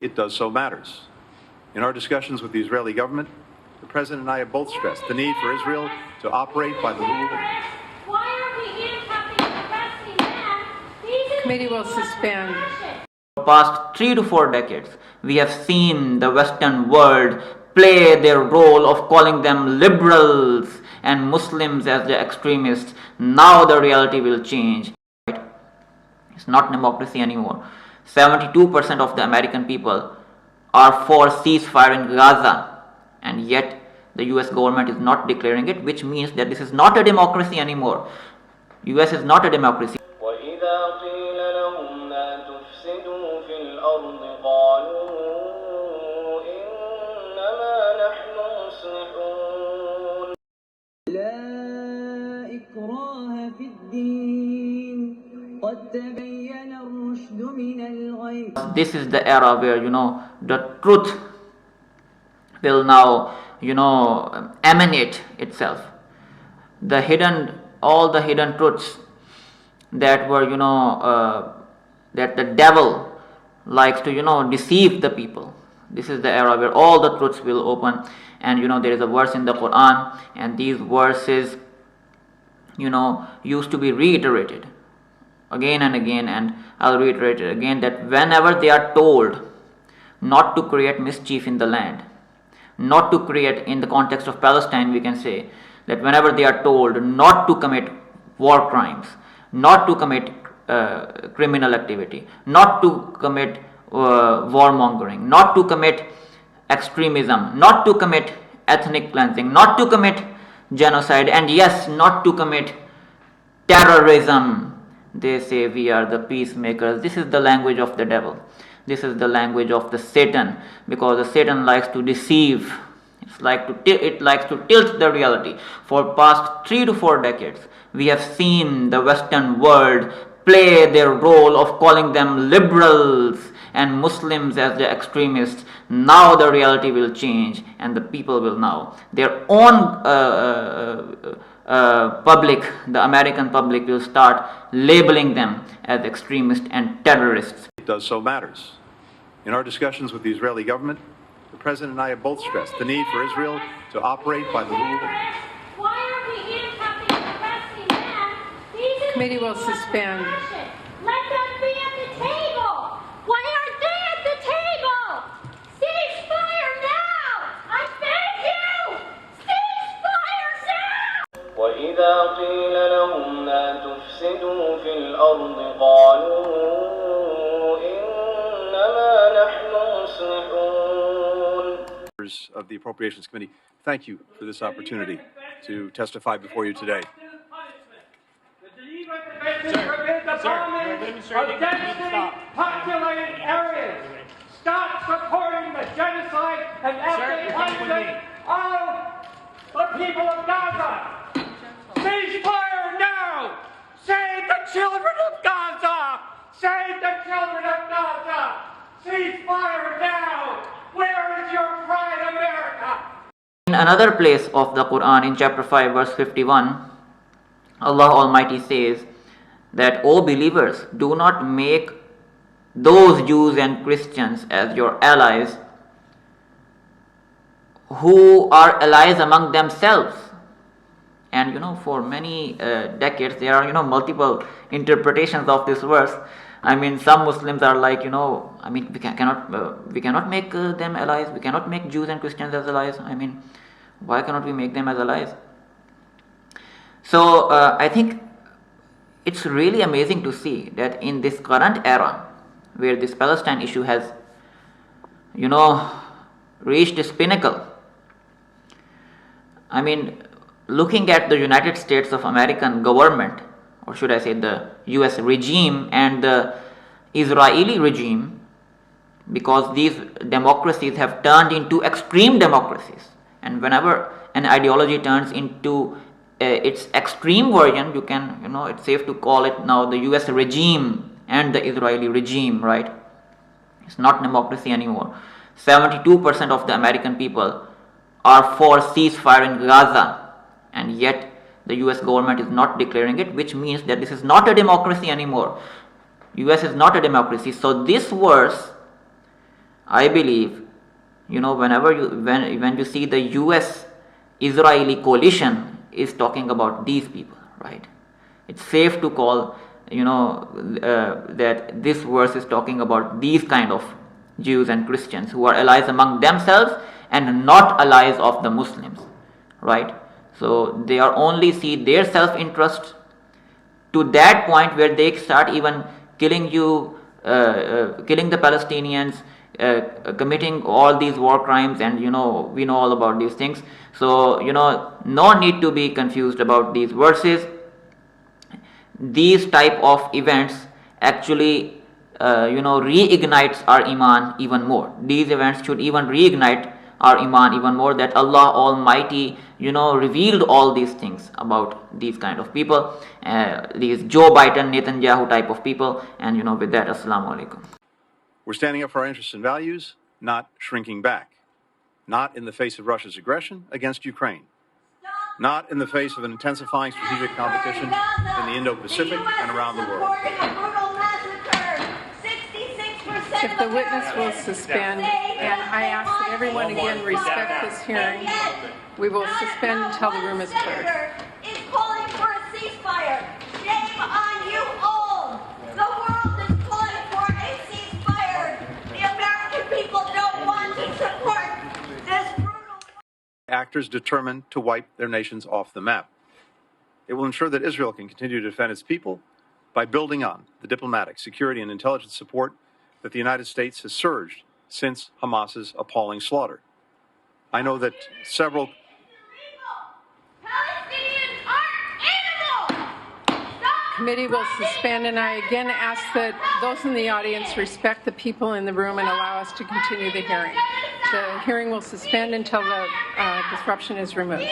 it does so matters. In our discussions with the Israeli government, the President and I have both stressed the need for Israel to operate by the rule. Why are we handcuffing and arresting them? Committee will suspend. For the past 3 to 4 decades, we have seen the Western world play their role of calling them liberals and Muslims as the extremists. Now the reality will change. It's not democracy anymore. 72% of the American people are for ceasefire in Gaza, and yet the US government is not declaring it, which means that this is not a democracy anymore. US is not a democracy. This is the era where the truth will now emanate itself. All the hidden truths that were that the devil likes to deceive the people. This is the era where all the truths will open. And there is a verse in the Quran, and these verses used to be reiterated again and again, and I'll reiterate it again, that whenever they are told not to create mischief in the land, not to create, in the context of Palestine we can say that whenever they are told not to commit war crimes, not to commit criminal activity, not to commit warmongering, not to commit extremism, not to commit ethnic cleansing, not to commit genocide, and yes, not to commit terrorism, they say we are the peacemakers. This is the language of the devil. This is the language of the Satan, because the Satan likes to deceive. It likes to tilt the reality. For past 3 to 4 decades, we have seen the Western world play their role of calling them liberals and Muslims as the extremists. Now the reality will change, and the people will now, their own public, the American public, will start labeling them as extremists and terrorists. It does so matters. In our discussions with the Israeli government, the President and I have both stressed the need for Israel to operate by the rule. Why are we handcuffing and arresting them? Committee will suspend. Let them be at the table. Why aren't they at the table? Ceasefire now! I beg you! Ceasefire now! وإذا قيل لهم لا تفسدوا في الأرض قالوا إنما نحن مصلحون. Of the Appropriations Committee, thank you for this opportunity to testify before you today. Populated areas. Stop supporting the genocide and ethnic of the people of Gaza. Ceasefire now! Save the children of Gaza! Save the children of Gaza! Ceasefire now! Where is your pride, America? In another place of the Quran, in chapter 5 verse 51, Allah Almighty says that, O believers, do not make those Jews and Christians as your allies who are allies among themselves. And for many decades there are multiple interpretations of this verse. I mean, some Muslims are like, we cannot make them allies. We cannot make Jews and Christians as allies. I mean, why cannot we make them as allies? So I think it's really amazing to see that in this current era, where this Palestine issue has, reached its pinnacle. I mean, looking at the United States of American government, or should I say the US regime and the Israeli regime, because these democracies have turned into extreme democracies, and whenever an ideology turns into its extreme version, you can, it's safe to call it now the US regime and the Israeli regime, right? It's not democracy anymore. 72% of the American people are for ceasefire in Gaza, and yet the US government is not declaring it, which means that this is not a democracy anymore. US is not a democracy. So this verse, I believe, whenever when you see the US Israeli coalition is talking about these people, right? It's safe to call, that this verse is talking about these kind of Jews and Christians who are allies among themselves and not allies of the Muslims, right? So they are only see their self-interest to that point where they start even killing killing the Palestinians, committing all these war crimes, and we know all about these things. So no need to be confused about these verses. These type of events actually reignites our iman even more. These events should even reignite our iman even more, that Allah Almighty revealed all these things about these kind of people, these Joe Biden, Netanyahu type of people. And with that, Assalamu alaikum. We're standing up for our interests and values, not shrinking back. Not in the face of Russia's aggression against Ukraine. Not in the face of an intensifying strategic competition in the Indo-Pacific and around the world. If the witness will suspend, and I ask that everyone again respect this hearing, we will suspend until the room is cleared. Is calling for a ceasefire. Shame on you all. The world is calling for a ceasefire. The American people don't want to support this brutal. Actors determined to wipe their nations off the map. It will ensure that Israel can continue to defend its people by building on the diplomatic, security, and intelligence support that the United States has surged since Hamas's appalling slaughter. I know that several Palestinians aren't animals. Stop. Committee will suspend, and I again ask that those in the audience respect the people in the room and allow us to continue the hearing. The hearing will suspend until the disruption is removed.